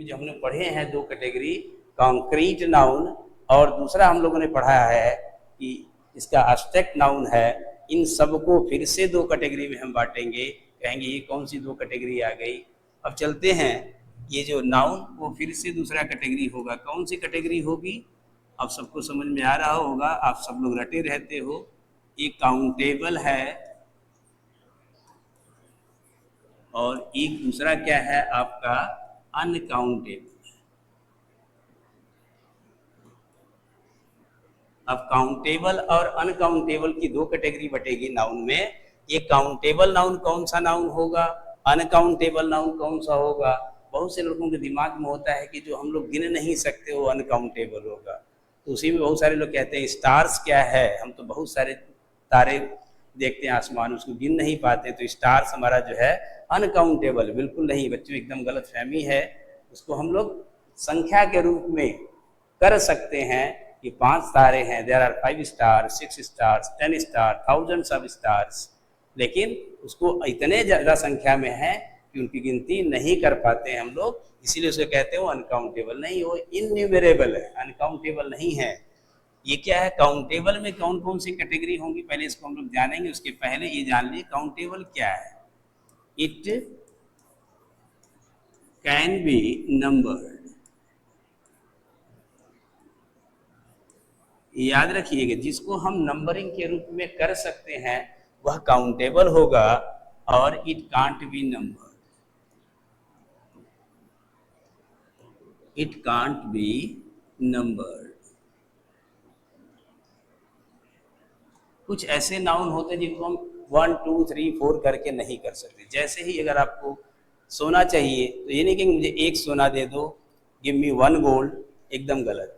जो हमने पढ़े हैं दो कैटेगरी, कॉन्क्रीट नाउन और दूसरा हम लोगों ने पढ़ा है कि इसका एब्स्ट्रैक्ट नाउन है। इन सबको फिर से दो कैटेगरी में हम बांटेंगे, कहेंगे ये कौन सी दो कैटेगरी आ गई। अब चलते हैं, ये जो नाउन वो फिर से दूसरा कैटेगरी होगा, कौन सी कैटेगरी होगी अब सबको समझ में आ रहा होगा, आप सब लोग रटे रहते हो। एक काउंटेबल है और एक दूसरा क्या है आपका अनकाउंटेबल। अब काउंटेबल और अनकाउंटेबल की दो कैटेगरी बटेगी नाउन में। ये काउंटेबल नाउन कौन सा नाउन होगा, अनकाउंटेबल नाउन कौन सा होगा। बहुत से लोगों के दिमाग में होता है कि जो हम लोग गिन नहीं सकते वो अनकाउंटेबल होगा, तो उसी में बहुत सारे लोग कहते हैं स्टार्स क्या है, हम तो बहुत सारे तारे देखते हैं आसमान, उसको गिन नहीं पाते, तो स्टार्स हमारा जो है अनकाउंटेबल। बिल्कुल नहीं बच्चों, एकदम गलत फहमी है। उसको हम लोग संख्या के रूप में कर सकते हैं कि 5 तारे हैं, there are 5 star, 6 stars, 10 star, thousands of stars, लेकिन उसको इतने ज़्यादा संख्या में है कि उनकी गिनती नहीं कर पाते हैं हम लोग, इसीलिए उसे कहते हैं वो अनकाउंटेबल नहीं, वो इनन्यूमरेबल है, अनकाउंटेबल नहीं है। ये क्या है, काउंटेबल में कौन कौन सी कैटेगरी होंगी पहले इसको हम लोग जानेंगे। उसके पहले ये जान लीजिए काउंटेबल क्या है। इट कैन बी नंबर्ड, याद रखिएगा, जिसको हम नंबरिंग के रूप में कर सकते हैं वह काउंटेबल होगा, और it can't be numbered, it can't be numbered. कुछ ऐसे नाउन होते हैं जिनको हम 1 2 3 4 करके नहीं कर सकते। जैसे ही अगर आपको सोना चाहिए तो ये नहीं कि मुझे 1 सोना दे दो, गिव मी 1 गोल्ड, एकदम गलत है।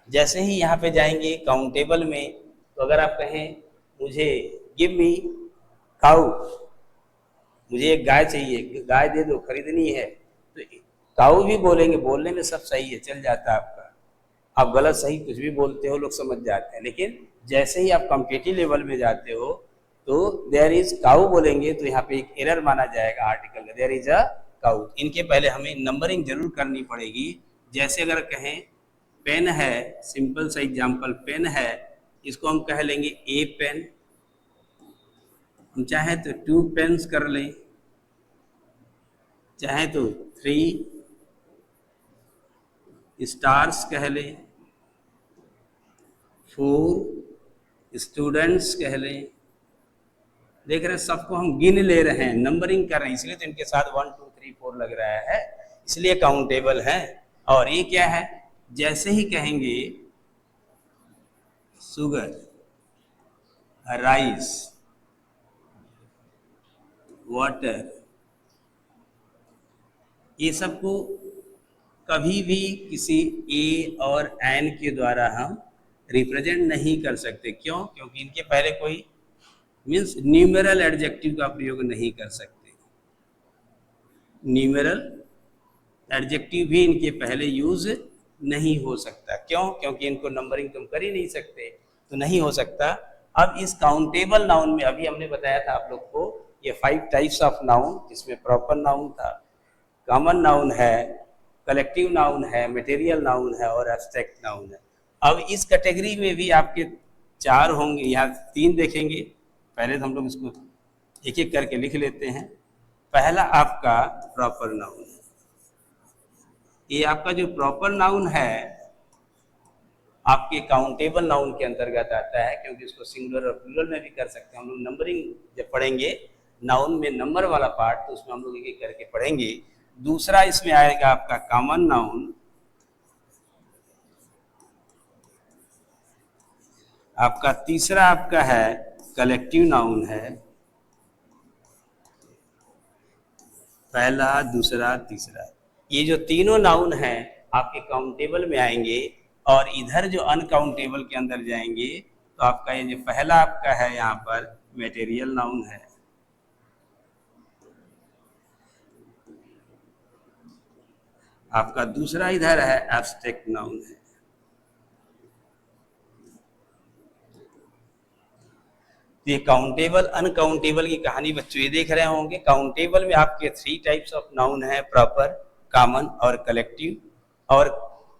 जैसे ही यहाँ पे जाएंगे काउंटेबल में, तो अगर आप कहें मुझे गिव मी काऊ, मुझे एक गाय चाहिए, गाय दे दो, खरीदनी है, तो काऊ भी बोलेंगे, बोलने में सब सही है, चल जाता है आपका। आप गलत सही कुछ भी बोलते हो लोग समझ जाते हैं, लेकिन जैसे ही आप कॉम्पिटिटिव लेवल में जाते हो तो देयर इज काऊ बोलेंगे तो यहाँ पे एक एरर माना जाएगा आर्टिकल का, देयर इज अ काऊ। इनके पहले हमें नंबरिंग जरूर करनी पड़ेगी। जैसे अगर कहें पेन है, सिंपल सा एग्जाम्पल, पेन है, इसको हम कह लेंगे ए पेन, हम चाहे तो 2 पेन्स कर लें, चाहे तो 3 स्टार्स कह लें, 4 स्टूडेंट्स कह लें। देख रहे हैं सबको हम गिन ले रहे हैं, नंबरिंग कर रहे हैं, इसलिए तो इनके साथ 1 2 3 4 लग रहा है, इसलिए काउंटेबल है। और ये क्या है, जैसे ही कहेंगे शुगर, राइस, वाटर, ये सबको कभी भी किसी ए और एन के द्वारा हम रिप्रेजेंट नहीं कर सकते। क्यों? क्योंकि इनके पहले कोई मीन्स न्यूमेरल एडजेक्टिव का प्रयोग नहीं कर सकते, न्यूमेरल एडजेक्टिव भी इनके पहले यूज नहीं हो सकता। क्यों? क्योंकि इनको नंबरिंग तुम कर ही नहीं सकते, तो नहीं हो सकता। अब इस काउंटेबल नाउन में अभी हमने बताया था आप लोग को ये 5 टाइप्स ऑफ नाउन, जिसमें प्रॉपर नाउन था, कॉमन नाउन है, कलेक्टिव नाउन है, मटेरियल नाउन है और एब्स्ट्रैक्ट नाउन है। अब इस कैटेगरी में भी आपके 4 होंगे, यहाँ 3 देखेंगे। पहले तो हम लोग इसको एक एक करके लिख लेते हैं। पहला आपका प्रॉपर नाउन है, ये आपका जो प्रॉपर नाउन है आपके काउंटेबल नाउन के अंतर्गत आता है, क्योंकि इसको सिंगुलर और प्लूरल में भी कर सकते हैं। हम लोग नंबरिंग जब पढ़ेंगे नाउन में नंबर वाला पार्ट, तो उसमें हम लोग एक एक करके पढ़ेंगे। दूसरा इसमें आएगा आपका कॉमन नाउन, आपका तीसरा आपका है कलेक्टिव नाउन है, पहला, दूसरा, तीसरा। ये जो तीनों नाउन हैं आपके काउंटेबल में आएंगे, और इधर जो अनकाउंटेबल के अंदर जाएंगे तो आपका ये जो पहला आपका है यहाँ पर मटेरियल नाउन है, आपका दूसरा इधर है एब्स्ट्रैक्ट नाउन है। ये काउंटेबल अनकाउंटेबल की कहानी बच्चों ये देख रहे होंगे। काउंटेबल में आपके 3 टाइप्स ऑफ नाउन है, प्रॉपर, कॉमन और कलेक्टिव। और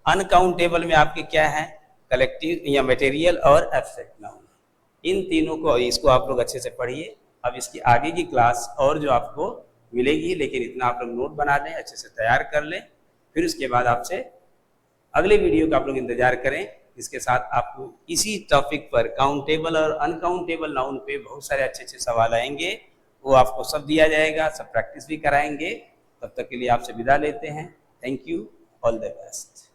अनकाउंटेबल में आपके क्या है, कलेक्टिव या मटेरियल और एब्स्ट्रैक्ट नाउन। इन तीनों को, इसको आप लोग अच्छे से पढ़िए। अब इसकी आगे की क्लास और जो आपको मिलेगी, लेकिन इतना आप लोग नोट बना लें, अच्छे से तैयार कर लें, फिर उसके बाद आपसे अगले वीडियो का आप लोग इंतजार करें। इसके साथ आपको इसी टॉपिक पर काउंटेबल और अनकाउंटेबल नाउन पे बहुत सारे अच्छे अच्छे सवाल आएंगे, वो आपको सब दिया जाएगा, सब प्रैक्टिस भी कराएंगे। तब तक के लिए आपसे विदा लेते हैं। Thank you, all the best.